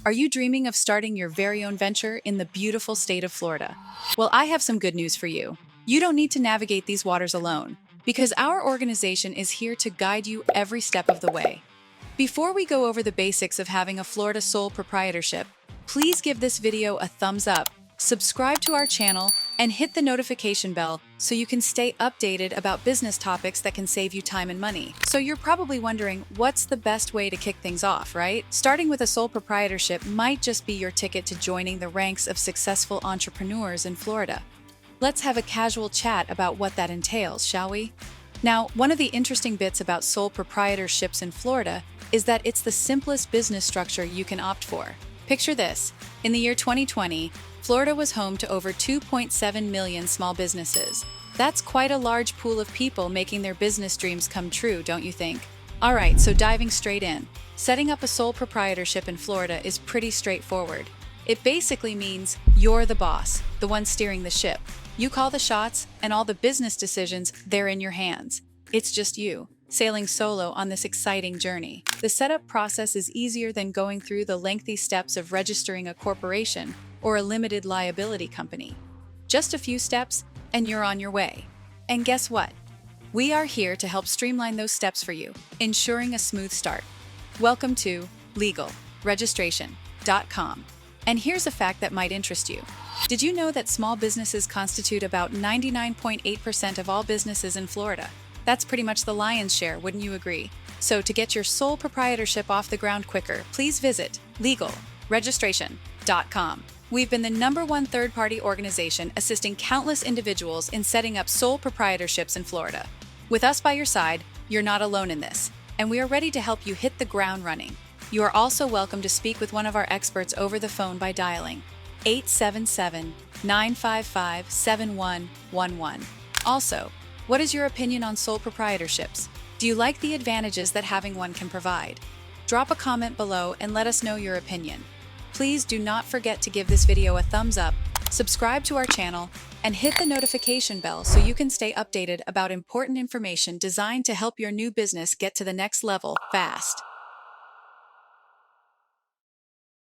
Are you dreaming of starting your very own venture in the beautiful state of Florida? Well, I have some good news for you. You don't need to navigate these waters alone, because our organization is here to guide you every step of the way. Before we go over the basics of having a Florida sole proprietorship, please give this video a thumbs up, subscribe to our channel, and hit the notification bell so you can stay updated about business topics that can save you time and money. So you're probably wondering, what's the best way to kick things off, right? Starting with a sole proprietorship might just be your ticket to joining the ranks of successful entrepreneurs in Florida. Let's have a casual chat about what that entails, shall we? Now, one of the interesting bits about sole proprietorships in Florida is that it's the simplest business structure you can opt for. Picture this. In the year 2020, Florida was home to over 2.7 million small businesses. That's quite a large pool of people making their business dreams come true, don't you think? All right, so diving straight in. Setting up a sole proprietorship in Florida is pretty straightforward. It basically means you're the boss, the one steering the ship. You call the shots, and all the business decisions, they're in your hands. It's just you, sailing solo on this exciting journey. The setup process is easier than going through the lengthy steps of registering a corporation or a limited liability company. Just a few steps, and you're on your way. And guess what? We are here to help streamline those steps for you, ensuring a smooth start. Welcome to legalregistration.com. And here's a fact that might interest you. Did you know that small businesses constitute about 99.8% of all businesses in Florida? That's pretty much the lion's share, wouldn't you agree? So to get your sole proprietorship off the ground quicker, please visit legalregistration.com. We've been the #1 third-party organization assisting countless individuals in setting up sole proprietorships in Florida. With us by your side, you're not alone in this, and we are ready to help you hit the ground running. You are also welcome to speak with one of our experts over the phone by dialing 877-955-7111. Also, what is your opinion on sole proprietorships? Do you like the advantages that having one can provide? Drop a comment below and let us know your opinion. Please do not forget to give this video a thumbs up, subscribe to our channel, and hit the notification bell so you can stay updated about important information designed to help your new business get to the next level fast.